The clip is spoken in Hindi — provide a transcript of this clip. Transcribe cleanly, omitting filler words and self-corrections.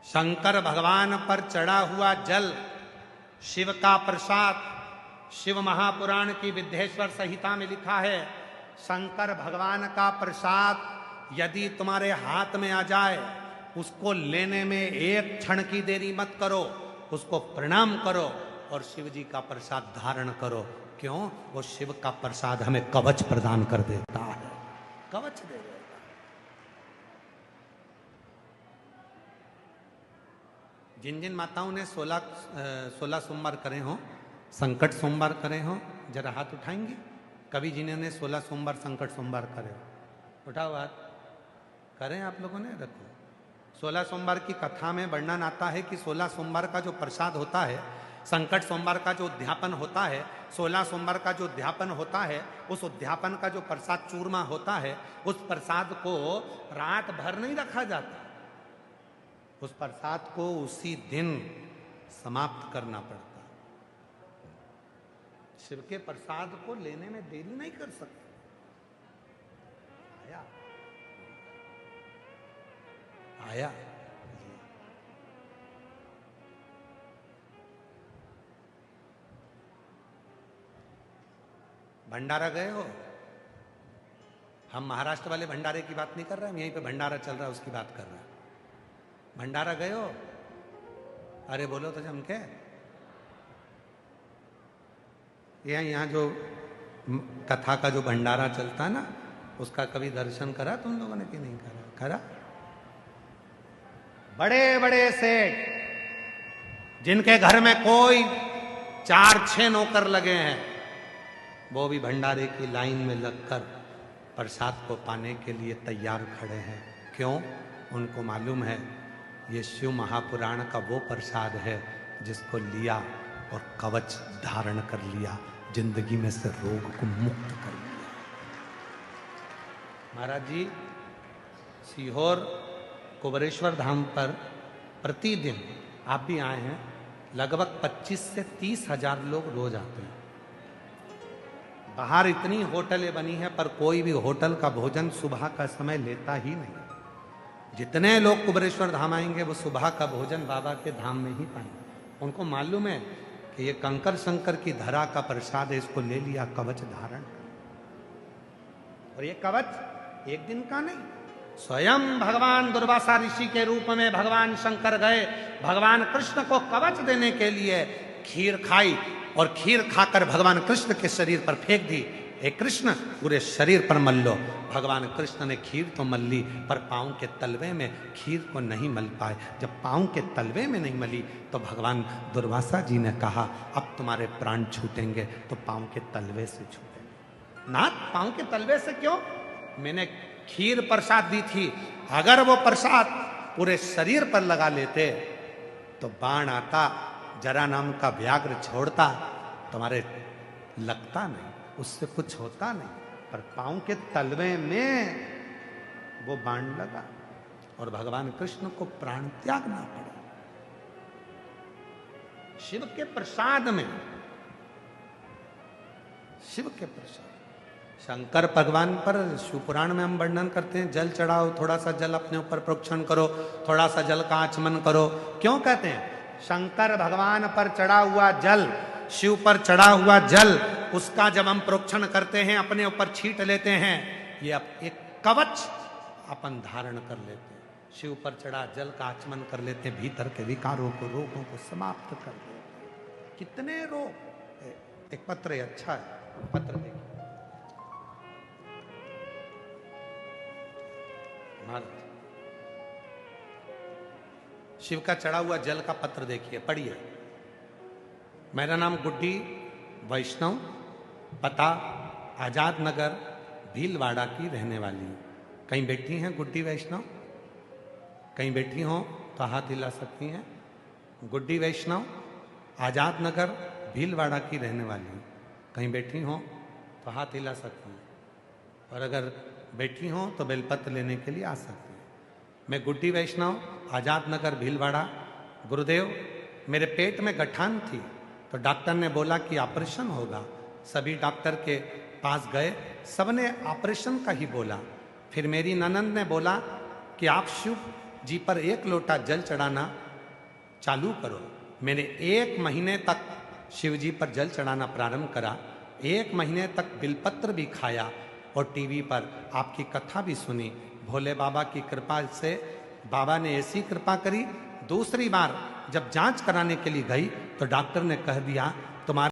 शंकर भगवान पर चढ़ा हुआ जल शिव का प्रसाद। शिव महापुराण की विद्येश्वर संहिता में लिखा है, शंकर भगवान का प्रसाद यदि तुम्हारे हाथ में आ जाए, उसको लेने में एक क्षण की देरी मत करो, उसको प्रणाम करो और शिव जी का प्रसाद धारण करो। क्यों? वो शिव का प्रसाद हमें कवच प्रदान कर देता है, कवच दे देता है। जिन जिन माताओं ने 16 सोमवार करे हों, संकट सोमवार करे हों, जरा हाथ उठाएंगे। कभी जिन्होंने 16 सोमवार संकट सोमवार करे हो, उठाओ हाथ। करें आप लोगों ने? रखो। 16 सोमवार की कथा में वर्णन आता है कि 16 सोमवार का जो प्रसाद होता है, संकट सोमवार का जो उद्यापन होता है, 16 सोमवार का जो उद्यापन होता है, उस उद्यापन का जो प्रसाद चूरमा होता है, उस प्रसाद को रात भर नहीं रखा जाता, उस प्रसाद को उसी दिन समाप्त करना पड़ता। शिव के प्रसाद को लेने में देरी नहीं कर सकते। आया आया भंडारा गए हो? हम महाराष्ट्र वाले भंडारे की बात नहीं कर रहे, हम यहीं पे भंडारा चल रहा है उसकी बात कर रहे हैं। भंडारा गए हो? अरे बोलो तो जम के। यहाँ जो कथा का जो भंडारा चलता है ना, उसका कभी दर्शन करा तुम लोगों ने कि नहीं करा? करा? बड़े बड़े सेठ जिनके घर में कोई 4-6 नौकर लगे हैं, वो भी भंडारे की लाइन में लगकर प्रसाद को पाने के लिए तैयार खड़े हैं। क्यों? उनको मालूम है ये शिव महापुराण का वो प्रसाद है जिसको लिया और कवच धारण कर लिया, जिंदगी में से रोग को मुक्त कर लिया। महाराज जी सीहोर कुबरेश्वर धाम पर प्रतिदिन, आप भी आए हैं, लगभग 25 से 30 हजार लोग रोज आते हैं। बाहर इतनी होटलें बनी हैं पर कोई भी होटल का भोजन सुबह का समय लेता ही नहीं। जितने लोग कुबरेश्वर धाम आएंगे वो सुबह का भोजन बाबा के धाम में ही पाएंगे। उनको मालूम है कि ये कंकर शंकर की धरा का प्रसाद है, इसको ले लिया, कवच धारण। और ये कवच एक दिन का नहीं, स्वयं भगवान दुर्वासा ऋषि के रूप में भगवान शंकर गए, भगवान कृष्ण को कवच देने के लिए खीर खाई और खीर खाकर भगवान कृष्ण के शरीर पर फेंक दी। हे कृष्ण, पूरे शरीर पर मल लो। भगवान कृष्ण ने खीर तो मल ली पर पांव के तलवे में खीर को नहीं मल पाए। जब पांव के तलवे में नहीं मली तो भगवान दुर्वासा जी ने कहा अब तुम्हारे प्राण छूटेंगे तो पांव के तलवे से छूटेंगे। नाथ, पांव के तलवे से क्यों? मैंने खीर प्रसाद दी थी, अगर वो प्रसाद पूरे शरीर पर लगा लेते तो बाण आता, जरा नाम का व्याघ्र छोड़ता, तुम्हारे लगता नहीं, उससे कुछ होता नहीं। पर पांव के तलवे में वो बाण लगा और भगवान कृष्ण को प्राण त्यागना पड़ा। शिव के प्रसाद में, शिव के प्रसाद, शंकर भगवान पर शिवपुराण में हम वर्णन करते हैं, जल चढ़ाओ, थोड़ा सा जल अपने ऊपर प्रोक्षण करो, थोड़ा सा जल का आचमन करो। क्यों कहते हैं? शंकर भगवान पर चढ़ा हुआ जल, शिव पर चढ़ा हुआ जल, उसका जब हम प्रोक्षण करते हैं, अपने ऊपर छींट लेते हैं, ये अब एक कवच अपन धारण कर लेते हैं। शिव पर चढ़ा जल का आचमन कर लेते हैं, भीतर के विकारों को, रोगों को समाप्त कर देते हैं। कितने रोग। एक पत्र है, अच्छा है, पत्र देखिए। शिव का चढ़ा हुआ जल का पत्र देखिए, पढ़िए। मेरा नाम गुड्डी वैष्णव, पता आजाद नगर भीलवाड़ा की रहने वाली हूँ। कहीं बैठी हैं गुड्डी वैष्णव? कहीं बैठी हो तो हाथ हिला सकती हैं। गुड्डी वैष्णव, आजाद नगर भीलवाड़ा की रहने वाली हूँ। कहीं बैठी हो तो हाथ हिला सकती हैं, और अगर बैठी हो तो बेलपत्र लेने के लिए आ सकती हैं। मैं गुड्डी वैष्णव, आजाद नगर भीलवाड़ा। गुरुदेव, मेरे पेट में गठान थी तो डॉक्टर ने बोला कि ऑपरेशन होगा। सभी डॉक्टर के पास गए, सबने ऑपरेशन का ही बोला। फिर मेरी ननंद ने बोला कि आप शिव जी पर 1 लोटा जल चढ़ाना चालू करो। मैंने 1 महीने तक शिव जी पर जल चढ़ाना प्रारंभ करा, 1 महीने तक बिलपत्र भी खाया और टीवी पर आपकी कथा भी सुनी। भोले बाबा की कृपा से बाबा ने ऐसी कृपा करी, दूसरी बार जब जांच कराने के लिए गई तो डॉक्टर ने कह दिया